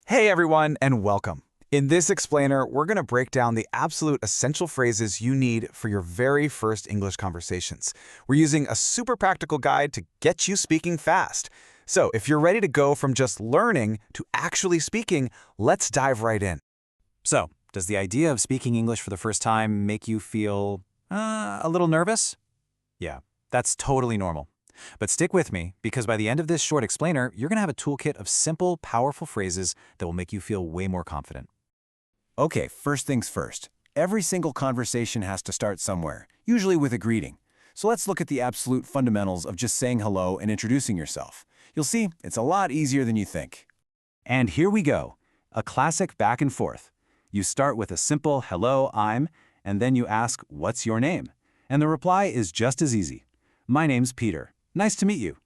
Hey everyone, and welcome. In this explainer, we're going to break down the absolute essential phrases you need for your very first English conversations. We're using a super practical guide to get you speaking fast. So if you're ready to go from just learning to actually speaking, let's dive right in. So, does the idea of speaking English for the first time make you feel a little nervous? Yeah, that's totally normal. But stick with me, because by the end of this short explainer, you're going to have a toolkit of simple, powerful phrases that will make you feel way more confident. Okay, first things first. Every single conversation has to start somewhere, usually with a greeting. So let's look at the absolute fundamentals of just saying hello and introducing yourself. You'll see, it's a lot easier than you think. And here we go, a classic back and forth. You start with a simple hello, I'm, and then you ask, what's your name? And the reply is just as easy. My name's Peter. Nice to meet you.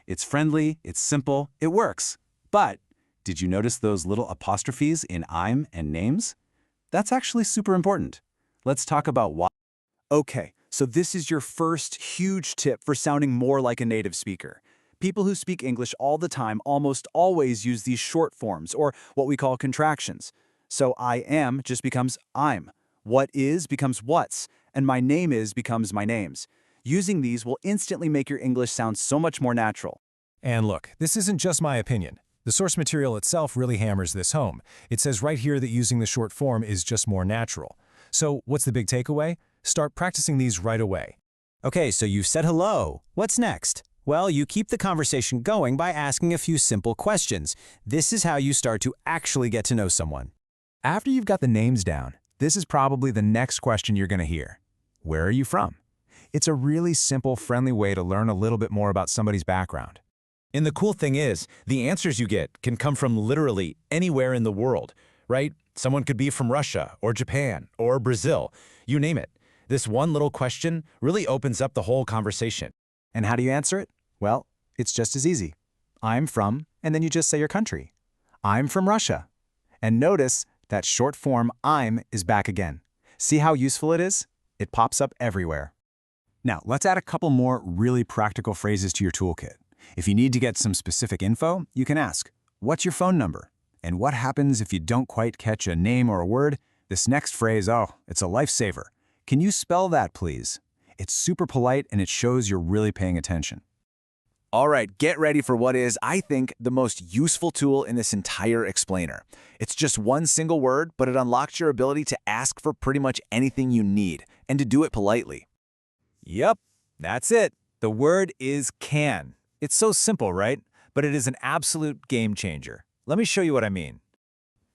It's friendly, it's simple, it works. But did you notice those little apostrophes in I'm and names? That's actually super important. Let's talk about why. Okay, so this is your first huge tip for sounding more like a native speaker. People who speak English all the time almost always use these short forms, or what we call contractions. So I am just becomes I'm, what is becomes what's, and my name is becomes my name's. Using these will instantly make your English sound so much more natural. And look, this isn't just my opinion. The source material itself really hammers this home. It says right here that using the short form is just more natural. So what's the big takeaway? Start practicing these right away. Okay, so you've said hello. What's next? Well, you keep the conversation going by asking a few simple questions. This is how you start to actually get to know someone. After you've got the names down, this is probably the next question you're going to hear. Where are you from? It's a really simple, friendly way to learn a little bit more about somebody's background. And the cool thing is, the answers you get can come from literally anywhere in the world, right? Someone could be from Russia or Japan or Brazil, you name it. This one little question really opens up the whole conversation. And how do you answer it? Well, it's just as easy. I'm from, and then you just say your country. I'm from Russia. And notice that short form I'm is back again. See how useful it is? It pops up everywhere. Now, let's add a couple more really practical phrases to your toolkit. If you need to get some specific info, you can ask, what's your phone number? And what happens if you don't quite catch a name or a word? This next phrase, it's a lifesaver. Can you spell that, please? It's super polite and it shows you're really paying attention. All right, get ready for what is, I think, the most useful tool in this entire explainer. It's just one single word, but it unlocks your ability to ask for pretty much anything you need, and to do it politely. Yep, that's it. The word is can. It's so simple, right? But it is an absolute game changer. Let me show you what I mean.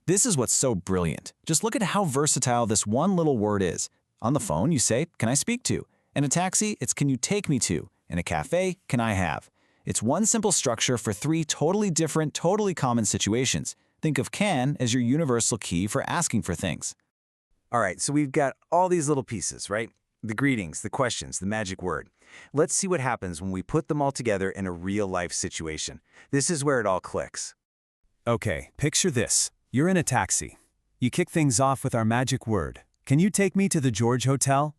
This is what's so brilliant. Just look at how versatile this one little word is. On the phone, you say, can I speak to? In a taxi, it's can you take me to? In a cafe, can I have? It's one simple structure for three totally different, totally common situations. Think of can as your universal key for asking for things. All right, so we've got all these little pieces, right? The greetings, the questions, the magic word. Let's see what happens when we put them all together in a real-life situation. This is where it all clicks. Okay, picture this. You're in a taxi. You kick things off with our magic word. Can you take me to the George Hotel?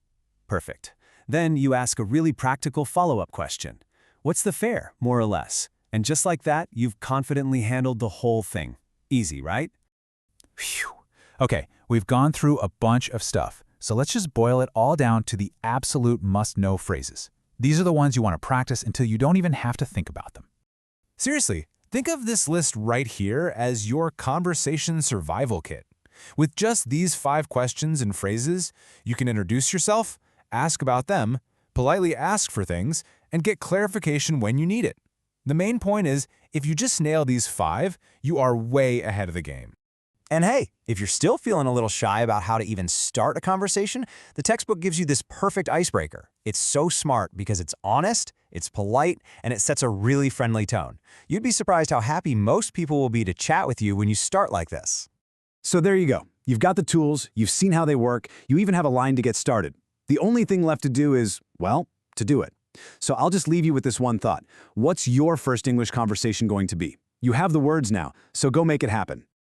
Perfect. Then you ask a really practical follow-up question. What's the fare, more or less? And just like that, you've confidently handled the whole thing. Easy, right? Phew. Okay, we've gone through a bunch of stuff. So let's just boil it all down to the absolute must-know phrases. These are the ones you want to practice until you don't even have to think about them. Seriously, think of this list right here as your conversation survival kit. With just these 5 questions and phrases, you can introduce yourself, ask about them, politely ask for things, and get clarification when you need it. The main point is, if you just nail these 5, you are way ahead of the game. And hey, if you're still feeling a little shy about how to even start a conversation, the textbook gives you this perfect icebreaker. It's so smart because it's honest, it's polite, and it sets a really friendly tone. You'd be surprised how happy most people will be to chat with you when you start like this. So there you go. You've got the tools, you've seen how they work, you even have a line to get started. The only thing left to do is, well, to do it. So I'll just leave you with this one thought. What's your first English conversation going to be? You have the words now, so go make it happen.